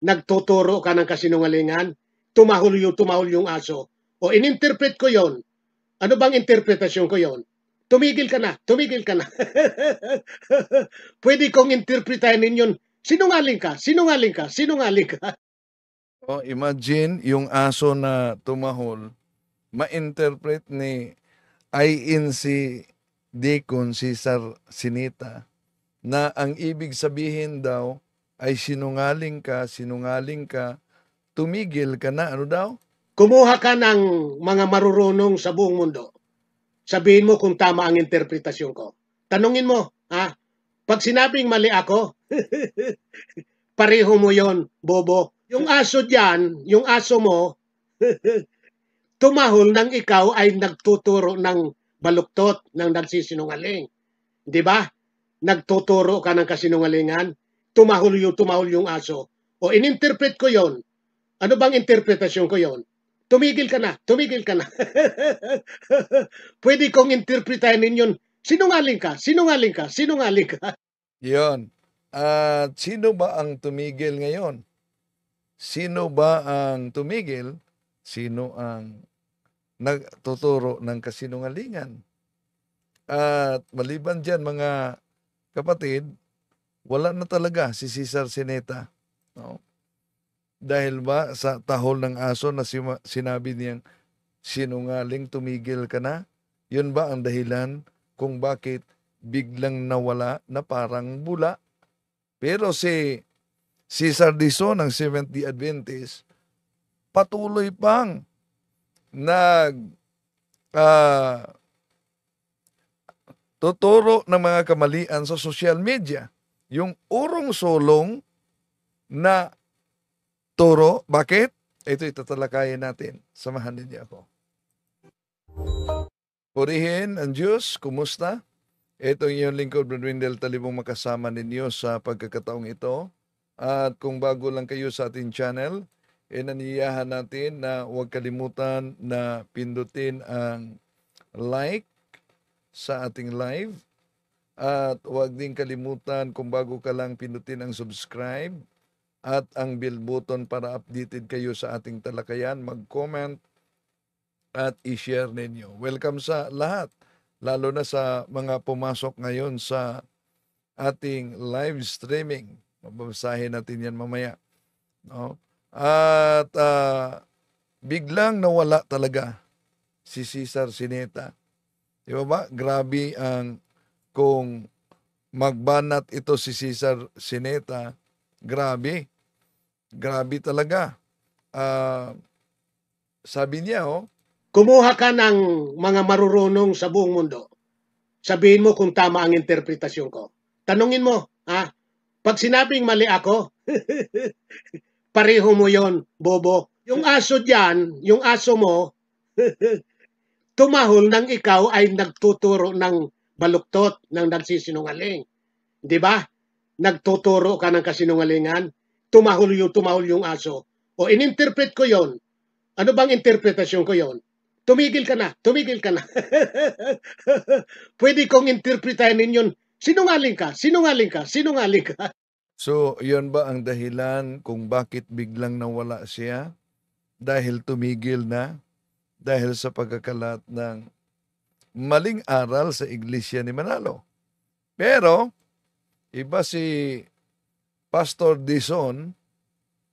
nagtuturo ka ng kasinungalingan, tumahol yung aso. O ininterpret ko yon. Ano bang interpretasyon ko yon? Tumigil ka na, tumigil ka na. Pwede kong interpretahin ninyon, sinungaling ka, sinungaling ka, sinungaling ka. O imagine yung aso na tumahol, ma-interpret ni INC Deacon Cesar Sinita na ang ibig sabihin daw ay sinungaling ka, tumigil ka na, ano daw? Kumuha ka ng mga marurunong sa buong mundo. Sabihin mo kung tama ang interpretasyon ko. Tanungin mo, ha? Pag sinabing mali ako, pareho mo yon, bobo. Yung aso dyan, yung aso mo, tumahol nang ikaw ay nagtuturo ng baluktot, ng nagsisinungaling. Di ba? Nagtuturo ka ng kasinungalingan, tumahol yung aso. O ininterpret ko yon. Ano bang interpretasyon ko yon? Tumigil ka na, tumigil ka na. Pwede kong interpretahin ninyon, sinungaling ka, sinungaling ka, sinungaling ka. Yon. At sino ba ang tumigil ngayon? Sino ba ang tumigil? Sino ang nagtuturo ng kasinungalingan? At maliban dyan, mga kapatid, wala na talaga si Cesar Sineta. No? Dahil ba sa tahol ng aso na sinabi niyang sinungaling, tumigil ka na? Yun ba ang dahilan kung bakit biglang nawala na parang bula? Pero si Cesar Dizon ng Seventh-day Adventist patuloy pang nag tuturo ng mga kamalian sa social media. Yung urong-sulong na turo. Bakit? Ito itatalakayin natin. Samahan ninyo ako. Purihin ang Diyos. Kumusta? Ito ang iyong lingkod, Brad Wendell Talibong, makasama ninyo sa pagkakataong ito. At kung bago lang kayo sa ating channel, inaniyahan natin na huwag kalimutan na pindutin ang like sa ating live. At huwag din kalimutan kung bago ka lang pindutin ang subscribe at ang bell button para updated kayo sa ating talakayan. Mag-comment at i-share ninyo. Welcome sa lahat, lalo na sa mga pumasok ngayon sa ating live streaming. Mababasahin natin yan mamaya. No? At biglang nawala talaga si Cesar Sineta. Di ba? Grabe ang kung magbanat ito si Cesar Sineta. Grabe. Grabe talaga. Sabi niya, Kumuha ka ng mga marurunong sa buong mundo. Sabihin mo kung tama ang interpretasyon ko. Tanungin mo, ha? Pag sinabing mali ako, pareho mo yon, bobo. Yung aso dyan, yung aso mo, tumahol nang ikaw ay nagtuturo ng baluktot, ng nagsisinungaling. Di ba? Nagtuturo ka ng kasinungalingan, tumahol yung aso. O ininterpret ko yon. Ano bang interpretasyon ko yon? Tumigil ka na, tumigil ka na. Pwede kong interpretahin ninyon, sinungaling ka, sinungaling ka, sinungaling ka. So, yun ba ang dahilan kung bakit biglang nawala siya? Dahil tumigil na? Dahil sa pagkakalat ng maling aral sa Iglesia ni Manalo. Pero, iba si Pastor Dizon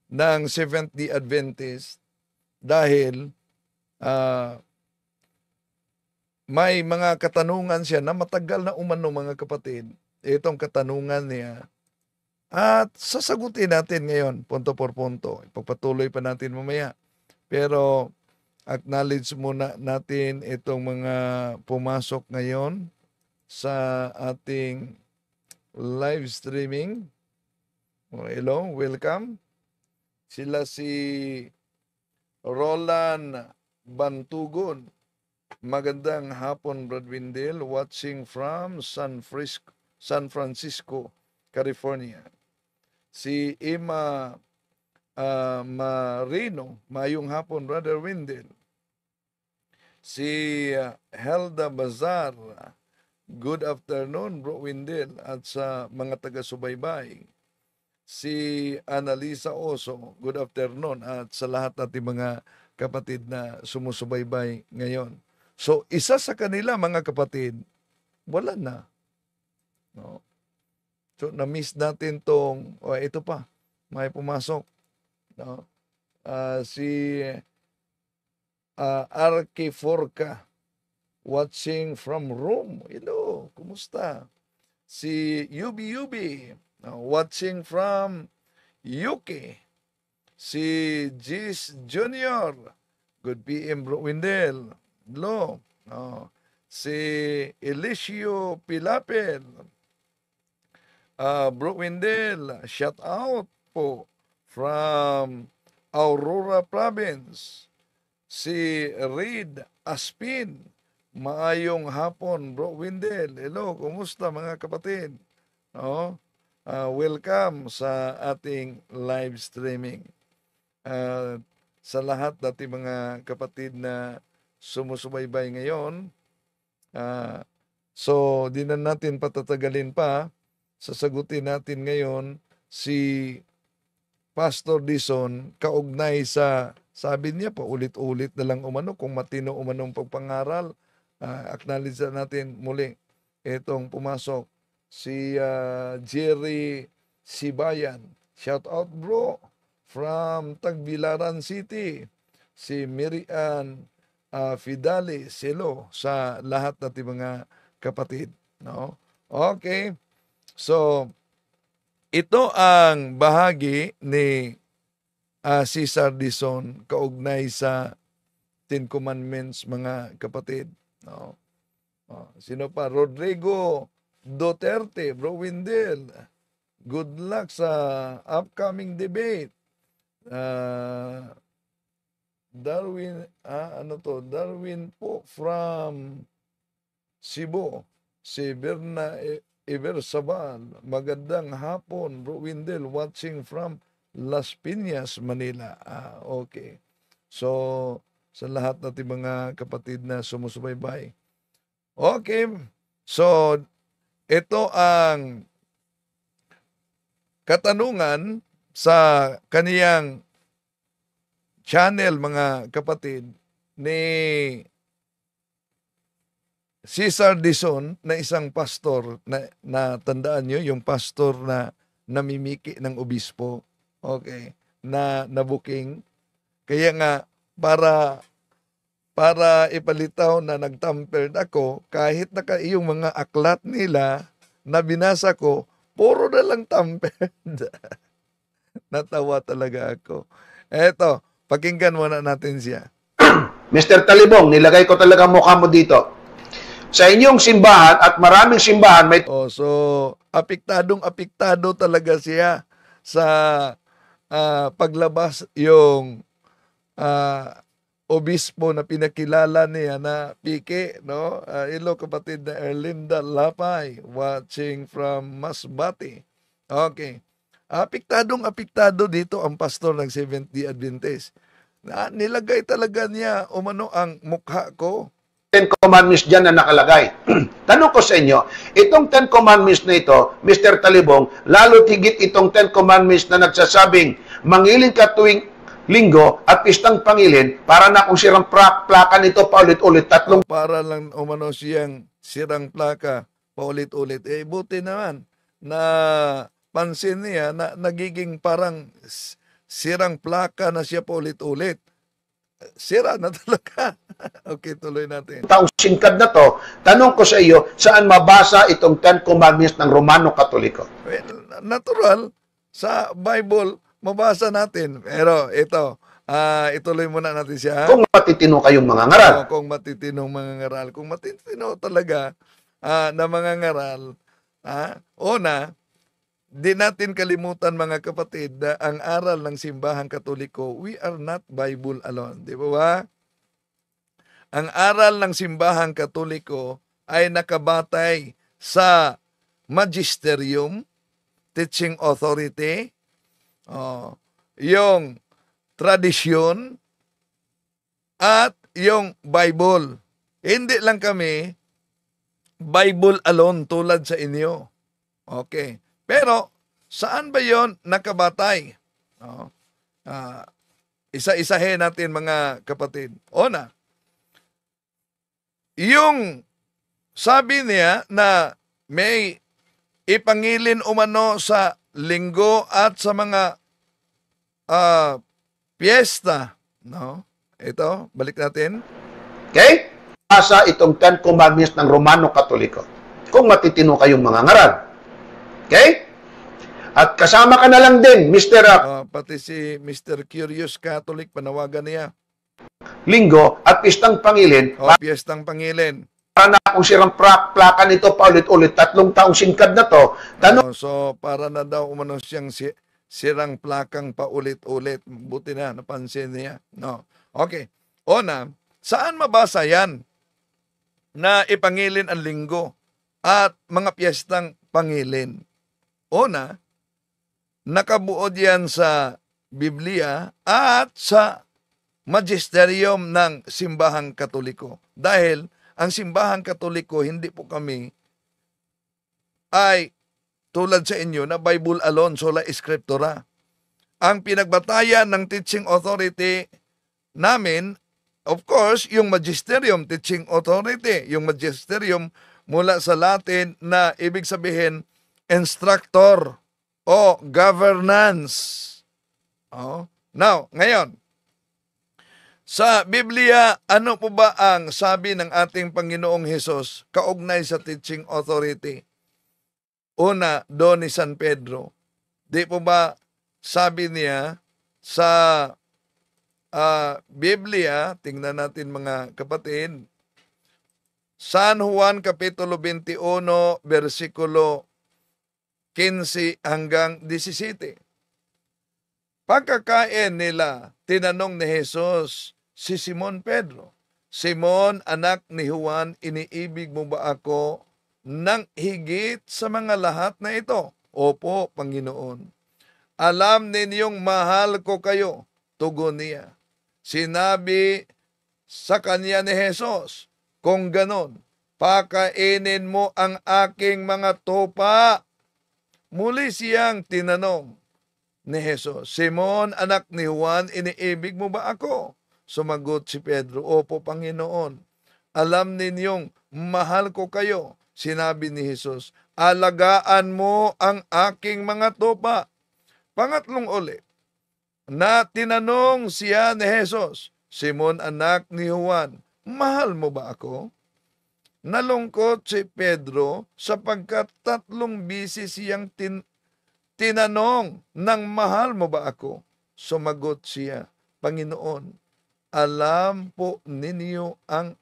ng Seventh-day Adventist dahil may mga katanungan siya na matagal na umano, mga kapatid. Itong katanungan niya. At sasagutin natin ngayon, punto por punto. Ipagpatuloy pa natin mamaya. Pero acknowledge muna natin itong mga pumasok ngayon sa ating live streaming. Hello, welcome. Sila si Roland Bantugon. Magandang hapon, Brad Wendell, watching from San Francisco, California. Si Emma Marino, mayong hapon, Brother Wendell. Si Helda Bazar, good afternoon, Bro Wendell, at sa mga taga-subaybay. si Annalisa Oso, good afternoon, at sa lahat nating mga kapatid na sumusubaybay ngayon. So, isa sa kanila, mga kapatid, wala na. No? So, na-miss natin tong, ito pa, may pumasok. No? Si Arki Forca, watching from Rome. Hello, kumusta? Si Yubi Yubi, watching from UK. Si Gis Junior, good PM Bro Windel. Hello. Si Elisio Pilapel, Bro Windel, shout out po from Aurora Province. Si Reid Aspin, maayong hapon Bro Windel. Hello, kumusta mga kapatid? Welcome sa ating live streaming. Sa lahat nating mga kapatid na sumusubaybay ngayon, so di na natin patatagalin pa. Sasagutin natin ngayon si Pastor Dison kaugnay sa, sabi niya pa ulit-ulit na lang umano, kung matino umanong pagpangaral. Acknowledge natin muli itong pumasok si Jerry Sibayan. Shout out bro from Tagbilaran City. Si Miriam Fidalis. Hello sa lahat nating mga kapatid. No? Okay. So, ito ang bahagi ni Cesar Dison kaugnay sa Ten Commandments, mga kapatid. No? Sino pa? Rodrigo Duterte, Bro Windel. Good luck sa upcoming debate. Darwin, Darwin po from Cebu. Si Berna Ibersabal, magandang hapon, Bro Windel, watching from Las Piñas, Manila. Okay. So, sa lahat natin mga kapatid na sumusubaybay. Okay. So, ito ang katanungan sa kaniyang channel, mga kapatid, ni Cesar Dison, na isang pastor, na tandaan nyo, yung pastor na namimiki ng obispo, okay, na nabuking. Kaya nga, para ipalitaw na nagtampered ako, kahit yung mga aklat nila na binasa ko, puro na lang tampered. Natawa talaga ako. Eto, pakinggan muna natin siya. Mr. Talibong, nilagay ko talaga mukha mo dito. Sa inyong simbahan at maraming simbahan may... So, apektado talaga siya sa paglabas yung obispo na pinakilala niya na Pike, no? Hello kapatid na Erlinda Lapay, watching from Masbate. Okay. Apektado dito ang pastor ng Seventh-day Adventist. Nilagay talaga niya umano ang mukha ko. 10 Commandments dyan na nakalagay. Tanong ko sa inyo, itong 10 Commandments na ito, Mr. Talibong, lalo tigit itong 10 Commandments na nagsasabing, mangilin ka tuwing linggo at pistang pangilin, para na kung sirang plaka nito paulit-ulit, tatlong... Para lang umano siyang sirang plaka paulit-ulit. Buti naman na pansin niya na nagiging parang sirang plaka na siya paulit-ulit. Sira na talaga. Okay, tuloy natin. Taong singkad na to, tanong ko sa iyo, saan mabasa itong 10 Commandments ng Romano Katoliko? Well, natural, sa Bible, mabasa natin. Pero ito, ituloy muna natin siya. Kung matitino kayong mga ngaral. Kung matitinong mga ngaral. Kung matitino talaga na mga ngaral, una, di natin kalimutan mga kapatid na ang aral ng simbahang Katoliko, we are not Bible alone. Di ba? Ang aral ng simbahang Katoliko ay nakabatay sa magisterium, teaching authority, yung tradisyon, at yung Bible. Hindi lang kami Bible alone tulad sa inyo. Okay. Pero Saan ba yon nakabatay? No? Isa-isahin natin mga kapatid. Una, yung sabi niya na may ipangilin umano sa linggo at sa mga piyesta. No? Ito, balik natin. Okay? Asa itong Ten Commandments ng Romano Katoliko. Kung matitino kayong mga ngaral. Okay? At kasama ka na lang din, Mr. Pati si Mr. Curious Catholic, panawagan niya. Linggo at Pistang Pangilin. Piyestang Pangilin. Para na kung sirang plaka nito paulit-ulit, 3 taong singkad na to. So, para na daw umano siyang sirang plakang paulit-ulit. Buti na, napansin niya. No. Okay. Una, saan mabasa yan na ipangilin ang linggo at mga piyestang pangilin? Una, nakabuod yan sa Biblia at sa magisterium ng Simbahang Katoliko. Dahil ang Simbahang Katoliko, hindi po kami ay tulad sa inyo na Bible alone, sola scriptura. Ang pinagbatayan ng teaching authority namin, of course, yung magisterium teaching authority. Yung magisterium mula sa Latin na ibig sabihin instructor o governance. Now, ngayon, sa Biblia, ano po ba ang sabi ng ating Panginoong Hesus kaugnay sa teaching authority? Una, doon ni San Pedro. Di po ba sabi niya sa Biblia, tingnan natin mga kapatid, San Juan Kapitulo 21, versikulo 15 hanggang 17. Pagkakain nila, tinanong ni Jesus si Simon Pedro, Simon, anak ni Juan, iniibig mo ba ako ng higit sa mga lahat na ito? Opo, Panginoon. Alam ninyong mahal ko kayo, tugon niya. Sinabi sa kanya ni Jesus, kung ganon, pakainin mo ang aking mga tupa. Muli siyang tinanong ni Jesus, Simon, anak ni Juan, iniibig mo ba ako? Sumagot si Pedro, opo, Panginoon. Alam ninyong mahal ko kayo. Sinabi ni Jesus, alagaan mo ang aking mga tupa. Pangatlong ulit, na tinanong siya ni Jesus, Simon, anak ni Juan, mahal mo ba ako? Nalungkot si Pedro sapagkat 3 bisis siyang tinanong ng mahal mo ba ako? Sumagot siya, Panginoon, alam po ninyo ang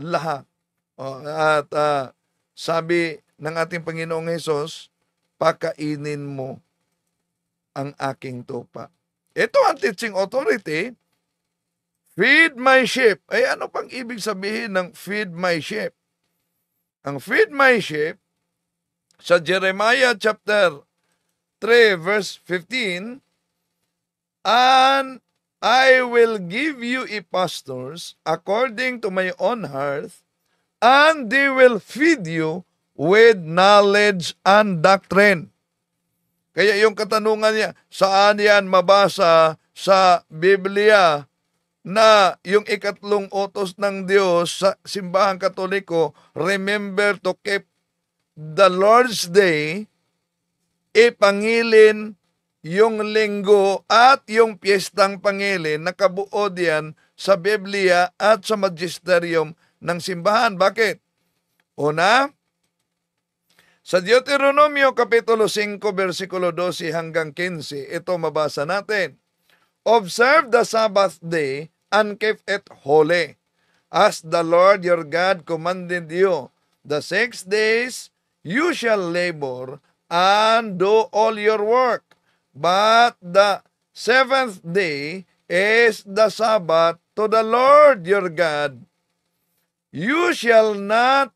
lahat. At sabi ng ating Panginoong Hesus, pakainin mo ang aking tupa. Ito ang teaching authority. Feed my sheep. Ay ano pang ibig sabihin ng feed my sheep? Ang feed my sheep, sa Jeremiah chapter 3 verse 15, and I will give you a pastors according to my own heart, and they will feed you with knowledge and doctrine. Kaya yung katanungan niya, saan yan mabasa sa Biblia na yung 3 utos ng Diyos sa Simbahang Katoliko, remember to keep the Lord's Day, ipangilin yung linggo at yung piyestang pangilin, nakabuod yan sa Biblia at sa magisterium ng simbahan. Bakit? Una, sa Deuteronomio Kapitulo 5, versikulo 12 hanggang 15, ito mabasa natin. Observe the Sabbath day and keep it holy, as the Lord your God commanded you. The 6 days you shall labor and do all your work, but the 7th day is the Sabbath to the Lord your God. You shall not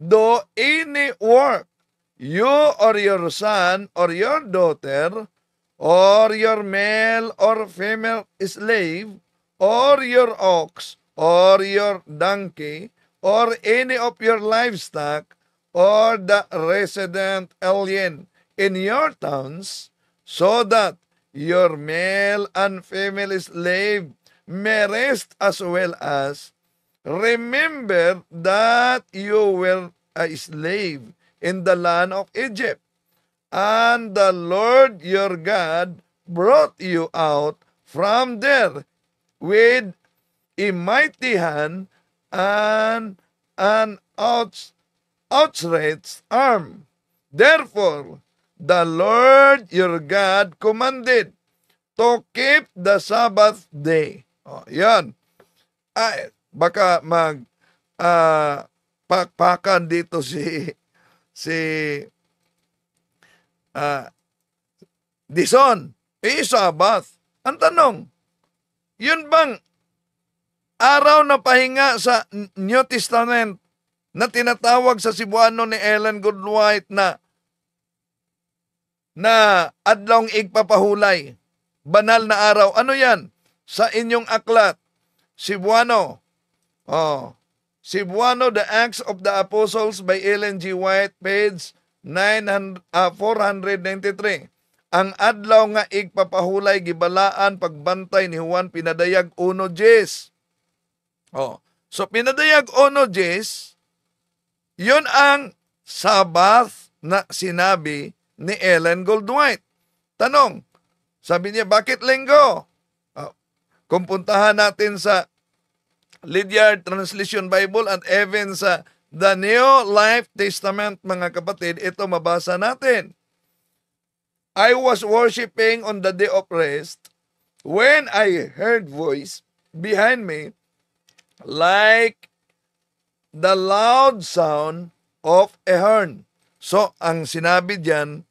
do any work, you or your son or your daughter, or your male or female slave, or your ox, or your donkey, or any of your livestock, or the resident alien in your towns, so that your male and female slave may rest, as well as remember that you were a slave in the land of Egypt, and the Lord your God brought you out from there with a mighty hand and an outstretched arm. Therefore, the Lord your God commanded to keep the Sabbath day. Yan. Ay, baka pakpakan dito si Dison. Sabbath. Ang tanong, yun bang araw na pahinga sa New Testament na tinatawag sa Cebuano ni Ellen Goldwhite na adlong igpapahulay, banal na araw? Ano yan? Sa inyong aklat, Cebuano. Cebuano, The Acts of the Apostles by Ellen G. White, page 493. Ang adlaw nga igpapahulay gibalaan pagbantay ni Juan pinadayag 1:10. So pinadayag 1:10, yun ang Sabbath na sinabi ni Ellen Goldwhite. Tanong, sabi niya, bakit linggo? Kung puntahan natin sa Lydiard Translation Bible at even sa The New Life Testament, mga kapatid, ito mabasa natin. I was worshiping on the day of rest when I heard voice behind me like the loud sound of a horn. So, ang sinabi diyan,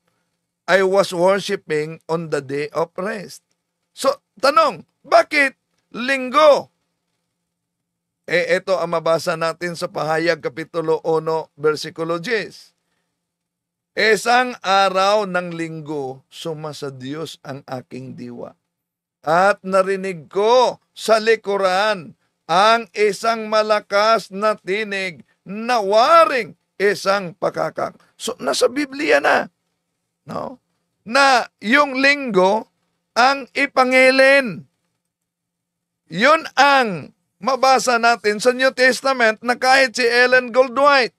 I was worshiping on the day of rest. So, tanong, bakit linggo? Ito ang mabasa natin sa Pahayag Kapitulo 1, versikulo 10. Isang araw ng linggo, suma sa Diyos ang aking diwa. At narinig ko sa likuran ang isang malakas na tinig na waring isang pakakak. So, nasa Biblia na. No? Na yung linggo ang ipangilin. Yun ang mabasa natin sa New Testament na kahit si Ellen Goldwhite.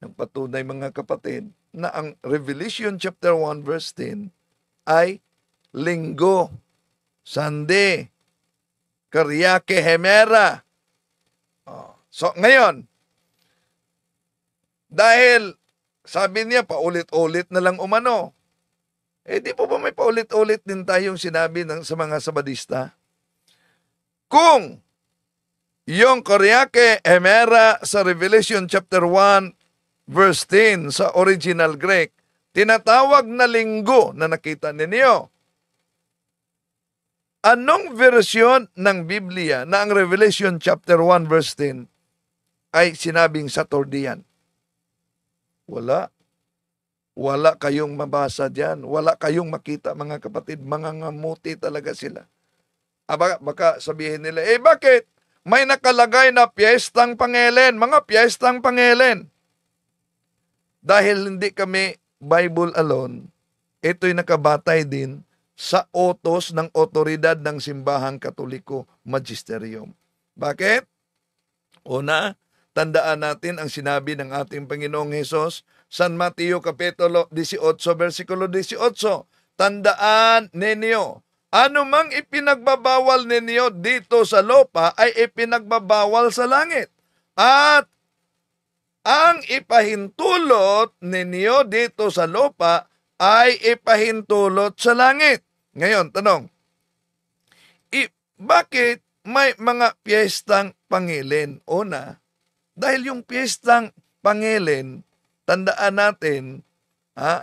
Ang patunay, mga kapatid, na ang Revelation chapter 1 verse 10 ay linggo, Sunday, Karyake Hemera. So ngayon, dahil sabi niya paulit-ulit na lang umano, di po ba may paulit-ulit din tayong sinabi sa mga Sabadista? Kung yung Karyake Hemera sa Revelation chapter 1 verse 10 sa original Greek, tinatawag na linggo na nakita ninyo. Anong version ng Biblia na ang Revelation chapter 1 verse 10 ay sinabing Saturdayan? Wala. Wala kayong mabasa diyan. Wala kayong makita, mga kapatid. Mga ngamuti talaga sila. Baka sabihin nila, bakit? May nakalagay na piyestang pangelen, mga piyestang pangelen. Dahil hindi kami Bible alone, ito'y nakabatay din sa utos ng otoridad ng Simbahang Katoliko Magisterium. Bakit? Una, tandaan natin ang sinabi ng ating Panginoong Hesus, San Mateo Kapitulo 18, versikulo 18. Tandaan ninyo, anumang ipinagbabawal ninyo dito sa lupa ay ipinagbabawal sa langit. At ang ipahintulot ninyo dito sa lupa ay ipahintulot sa langit. Ngayon, tanong, bakit may mga piyestang pangilin? Una, dahil yung piyestang pangilin, tandaan natin,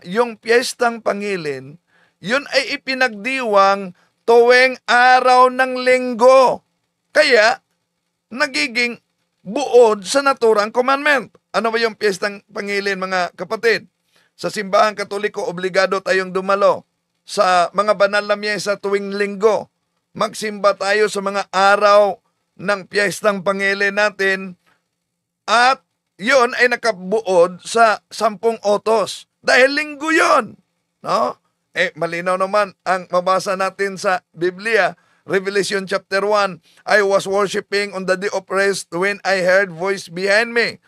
yung piyestang pangilin, yun ay ipinagdiwang tuwing araw ng linggo. Kaya, nagiging buod sa naturang commandment. Ano ba yung piyestang pangilin, mga kapatid? Sa Simbahang Katoliko, obligado tayong dumalo sa mga banal na miyesa tuwing linggo. Magsimba tayo sa mga araw ng piyestang pangilin natin at yun ay nakabuod sa 10 utos. Dahil linggo yun. No? Malinaw naman ang mabasa natin sa Biblia. Revelation chapter 1, I was worshiping on the day of rest when I heard voice behind me.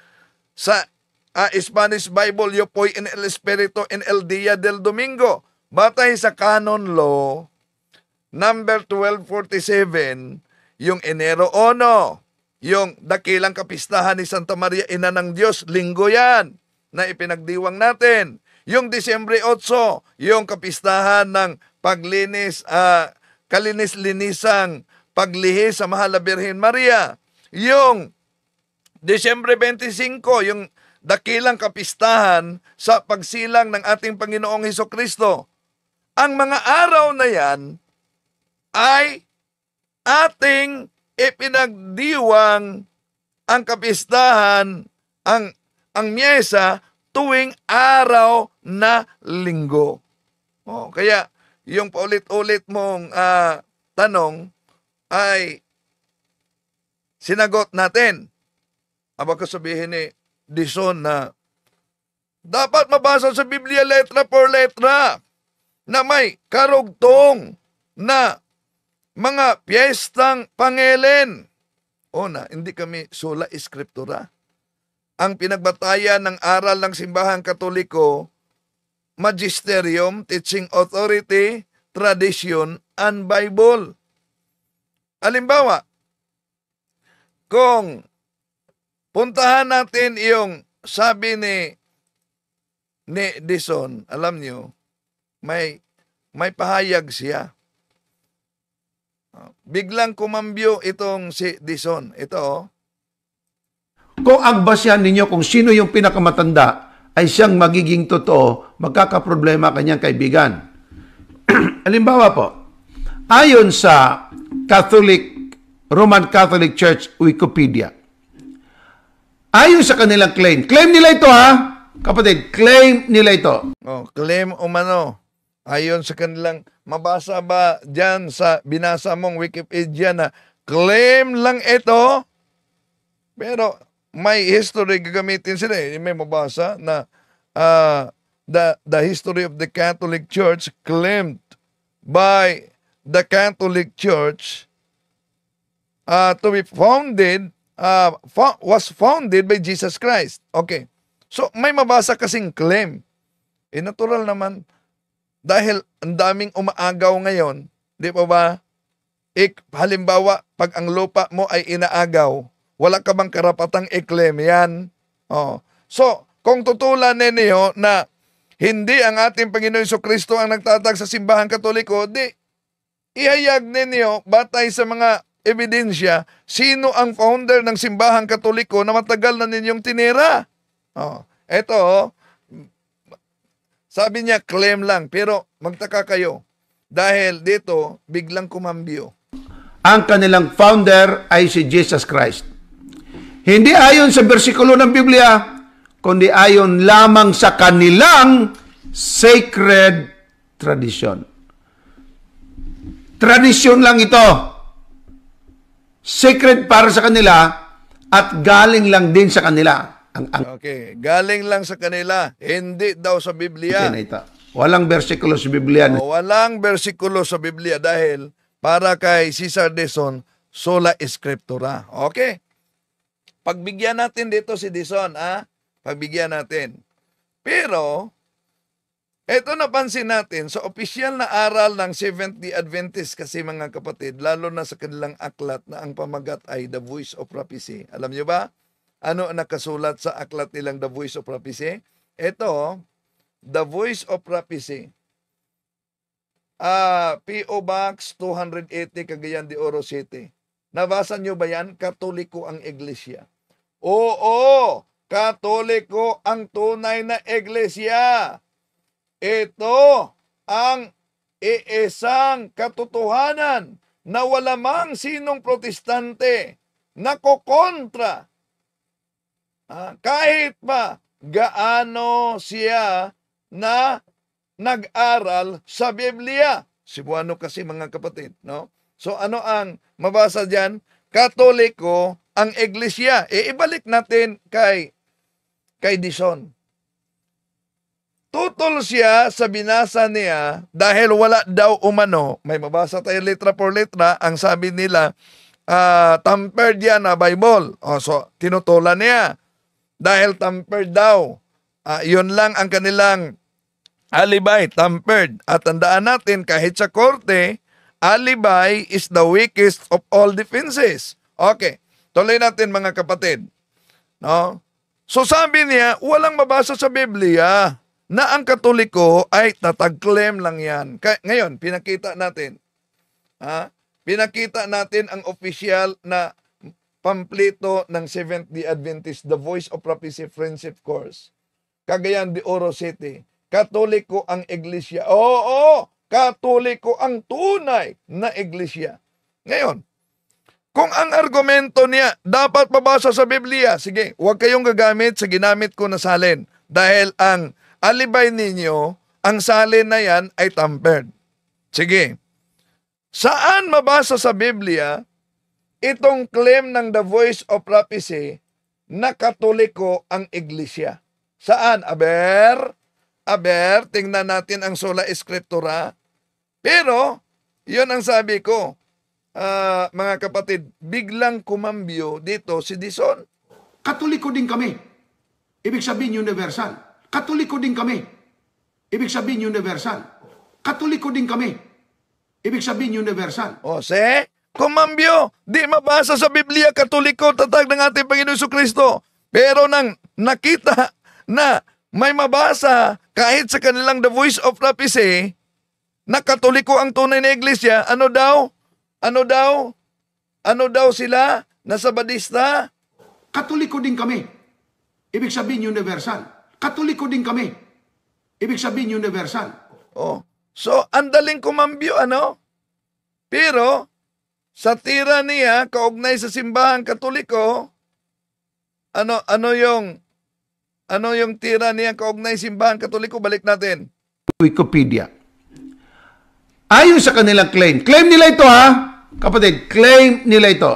Sa Spanish Bible, yo poy en el Espiritu en el día del domingo. Batay sa canon law, number 1247, yung Enero 1, yung dakilang kapistahan ni Santa Maria Ina ng Diyos, linggo yan, na ipinagdiwang natin. Yung Disyembre 8, yung kapistahan ng paglinis, kalinis-linisang paglihi sa Mahal na Birhen Maria. Yung Disyembre 25, yung dakilang kapistahan sa pagsilang ng ating Panginoong Hesukristo. Ang mga araw na yan ay ating ipinagdiwang ang kapistahan, ang miyesa tuwing araw na linggo. Kaya yung paulit-ulit mong tanong ay sinagot natin. Baka sabihin ni Dison na dapat mabasa sa Biblia letra por letra na may karugtong na mga piyestang pangelen. Hindi kami sola eskriptura. Ang pinagbatayan ng aral ng Simbahang Katoliko, Magisterium, Teaching Authority, Tradition, and Bible. Halimbawa, kung puntahan natin yung sabi ni Dison, alam nyo, may pahayag siya. Biglang kumambyo itong si Dison. Ito, Kung agbasyan ninyo kung sino yung pinakamatanda, ay siyang magiging totoo, magkakaproblema kanyang kaibigan. Halimbawa po, ayon sa Roman Catholic Church Wikipedia, ayon sa kanilang claim nila ito kapatid, claim nila ito. Claim umano. Ayon sa kanilang, mabasa ba dyan sa binasa mong Wikipedia na claim lang ito? Pero may history gagamitin sila. May mabasa na the history of the Catholic Church claimed by the Catholic Church to be founded, was founded by Jesus Christ. Okay. So, may mabasa kasing claim. Natural naman, dahil ang daming umaagaw ngayon, di pa ba? Halimbawa, pag ang lupa mo ay inaagaw, wala ka bang karapatang i-claim yan? So, kung tutulan ninyo na hindi ang ating Panginoon Jesucristo ang nagtatag sa Simbahang Katoliko, di ihayag ninyo, batay sa mga ebidensya, sino ang founder ng Simbahang Katoliko na matagal na ninyong tinira. Ito, sabi niya, claim lang. Pero magtaka kayo, dahil dito, biglang kumambyo. Ang kanilang founder ay si Jesus Christ. Hindi ayon sa bersikulo ng Biblia, kundi ayon lamang sa kanilang sacred tradition. Tradisyon lang ito. Sacred para sa kanila at galing lang din sa kanila. Okay, galing lang sa kanila, hindi daw sa Biblia. Walang bersikulo sa Biblia. Walang bersikulo sa Biblia dahil para kay Cesar Dison, sola escriptura. Okay? Pagbigyan natin dito si Dison, pagbigyan natin. Pero, ito napansin natin, sa opisyal na aral ng Seventh-day Adventist kasi mga kapatid, lalo na sa kanilang aklat na ang pamagat ay The Voice of Prophecy. Alam niyo ba? Ano ang nakasulat sa aklat nilang The Voice of Prophecy? Ito, The Voice of Prophecy. P.O. Box 280, Cagayan de Oro City. Nabasa niyo ba yan? Katoliko ang iglesia. Oo, Katoliko ang tunay na iglesia. Ito ang iisang katotohanan na wala mang sinong protestante na kokontra. Kahit pa gaano siya na nag-aral sa Biblia. Cebuano kasi mga kapatid, no? So ano ang mabasa diyan? Katoliko ang iglesia. Ibalik natin kay Dison. tutol siya sa binasa niya dahil wala daw umano. May mabasa tayo letra por letra. Ang sabi nila, tampered yan na Bible. So, tinutulan niya. Dahil tampered daw. Yun lang ang kanilang alibay, tampered. At tandaan natin, kahit sa korte, alibi is the weakest of all defenses. Okay, tuloy natin mga kapatid. No? So sabi niya, walang mabasa sa Biblia na ang Katoliko ay tatag-claim lang yan. Ngayon, pinakita natin. Pinakita natin ang official na pamplito ng Seventh-day Adventist, The Voice of Prophecy Friendship Course. Cagayan de Oro City. Katoliko ang iglesia. Oo, Katoliko ang tunay na iglesia. Ngayon, kung ang argumento niya dapat mabasa sa Biblia, sige, huwag kayong gagamit sa ginamit ko na salin. Dahil ang alibay ninyo, ang salin na yan ay tampered. Sige, saan mabasa sa Biblia itong claim ng The Voice of Prophecy na Katoliko ang iglesia? Saan? Aber, tingnan natin ang sola escritura. Pero, yun ang sabi ko, mga kapatid, biglang kumambyo dito si Dison. Katoliko din kami. Ibig sabihin universal. Katoliko din kami. Ibig sabihin universal. Katoliko din kami. Ibig sabihin universal. Kumambyo, di mabasa sa Biblia, Katoliko, tatag ng ating Panginoon Jesucristo. Pero nang nakita na may mabasa kahit sa kanilang The Voice of Prophecy na Katoliko ang tunay na iglesia, ano daw? Ano daw sila? Nasa badista? Katoliko din kami. Ibig sabihin universal. Katoliko din kami. Ibig sabihin universal. So, andaling kumambyo, ano? Pero, sa tira niya, kaugnay sa simbahan Katoliko, ano yung tira niya kaugnay simbahan Katoliko? Balik natin. Wikipedia. Ayon sa kanilang claim nila ito kapatid, claim nila ito.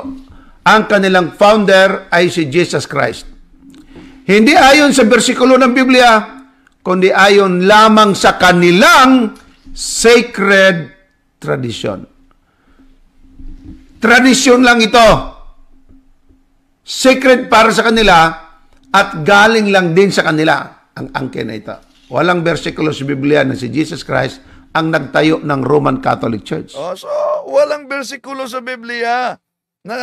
Ang kanilang founder ay si Jesus Christ. Hindi ayon sa bersikulo ng Biblia, kundi ayon lamang sa kanilang sacred tradition. Tradisyon lang ito. Sacred para sa kanila at galing lang din sa kanila ang angkin na ito. Walang bersikulo sa Biblia na si Jesus Christ ang nagtayo ng Roman Catholic Church. So, walang bersikulo sa Biblia na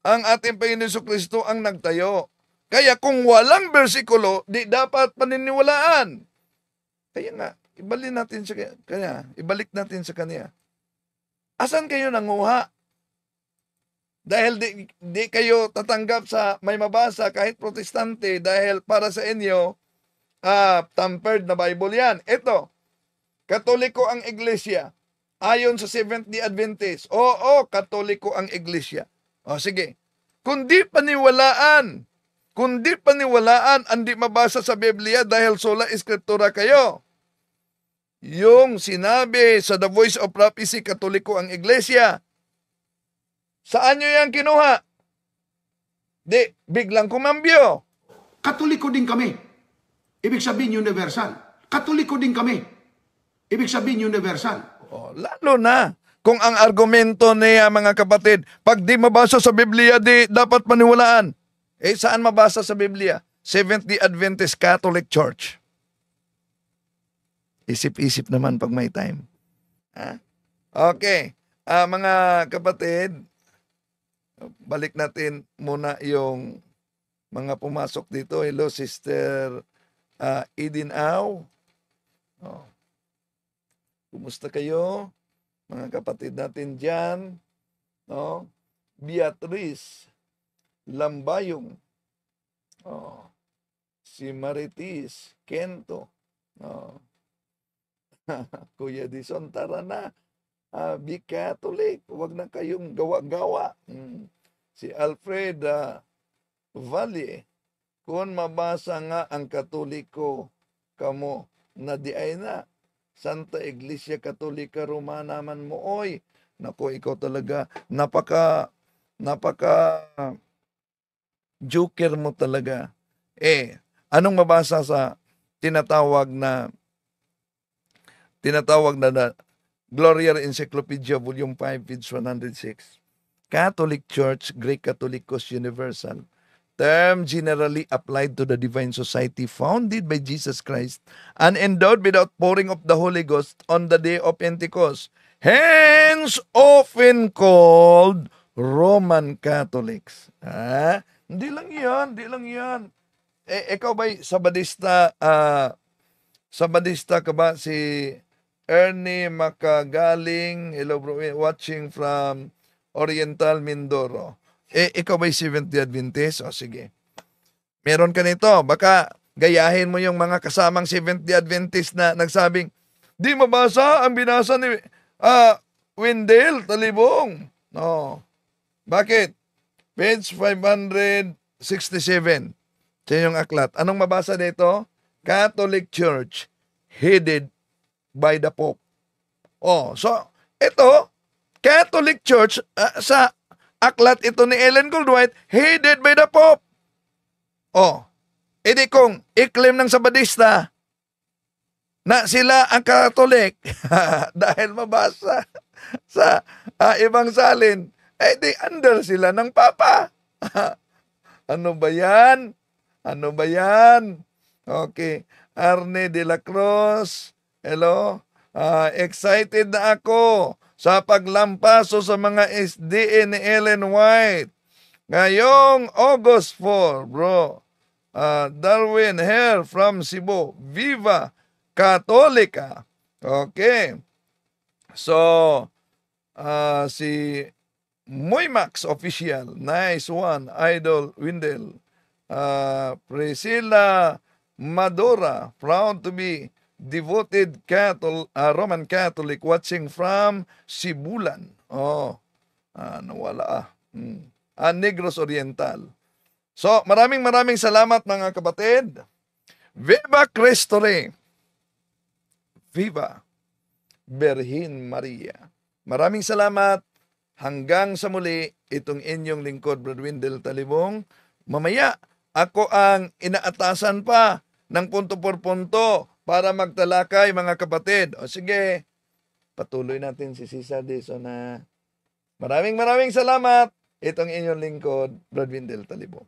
ang ating Panginoon Jesucristo ang nagtayo. Kaya kung walang bersikulo, di dapat paniniwalaan. Kaya nga, ibalik natin sa kanya. Asan kayo nanguha? Dahil di kayo tatanggap sa may mabasa kahit protestante dahil para sa inyo, tampered na Bible yan. Ito, Katoliko ang iglesia. Ayon sa Seventh-day Adventist. Oo, Katoliko ang iglesia. Sige. Kundi paniwalaan, hindi mabasa sa Biblia dahil sola escritura kayo. Yung sinabi sa The Voice of Prophecy, Katoliko ang iglesia. Saan nyo yan kinuha? Di, biglang kumambyo. Katoliko din kami. Ibig sabihin universal. Katoliko din kami. Ibig sabihin universal. Lalo na kung ang argumento niya, mga kapatid, pag di mabasa sa Biblia, di dapat maniwalaan. Saan mabasa sa Biblia? Seventh-day Adventist Catholic Church. Isip-isip naman pag may time. Okay. Mga kapatid, balik natin muna yung mga pumasok dito. Hello, Sister Eden Au. Kumusta kayo? Mga kapatid natin dyan. Beatrice Lambayong. Si Maritis Kento. Kuya Dison, tara na. Be Catholic. Huwag na kayong gawa-gawa. Si Alfred Valle. Kung mabasa nga ang Katoliko kamo na di ay na. Santa Iglesia Katolika Romana man mo, oy. Nako, ikaw talaga, napaka joker mo talaga. Anong mabasa sa tinatawag na Gloria Encyclopedia Volume 5, page 106. Catholic Church, Greek Catholicos Universal. Term generally applied to the divine society founded by Jesus Christ and endowed with the outpouring of the Holy Ghost on the day of Pentecost. Hence, often called Roman Catholics. Hindi lang yan. Ikaw ba'y Sabadista ka ba? Si Ernie Makagaling, hello bro, watching from Oriental Mindoro. Ikaw ba'y Seventh-day Adventist? O sige. Meron ka nito. Baka gayahin mo yung mga kasamang Seventh-day Adventist na nagsabing, di mabasa ang binasa ni Wendell Talibong. No. Bakit? Page 567. Siya yung aklat. Anong mabasa dito? Catholic Church headed by the Pope. So ito, Catholic Church sa aklat ito ni Ellen Goldwhite, headed by the Pope. Edi kung i-claim ng Sabadista na sila ang Catholic dahil mabasa sa ibang salin, edi under sila ng Papa. Ano ba yan? Okay. Arne de la Cruz, hello? Excited na ako sa paglampaso sa mga SDA ni Ellen White. Ngayong August 4, bro. Darwin Hare from Cebu. Viva Catholica. Okay. So, si Moymax Official. Nice one. Idol Wendell. Priscilla Madora. Proud to be devoted Roman Catholic watching from Sibulan. Nawala. Negros Oriental. So, maraming salamat mga kapatid. Viva Cristo Rey. Viva Virgin Maria. Maraming salamat. Hanggang sa muli, itong inyong lingkod, Brad Wendell Talibong. Mamaya, ako ang inaatasan pa ng punto por punto para magtalakay mga kapatid. O sige, patuloy natin si Cesar Dizon na maraming salamat. Itong inyong lingkod, Brad Wendell Talibong.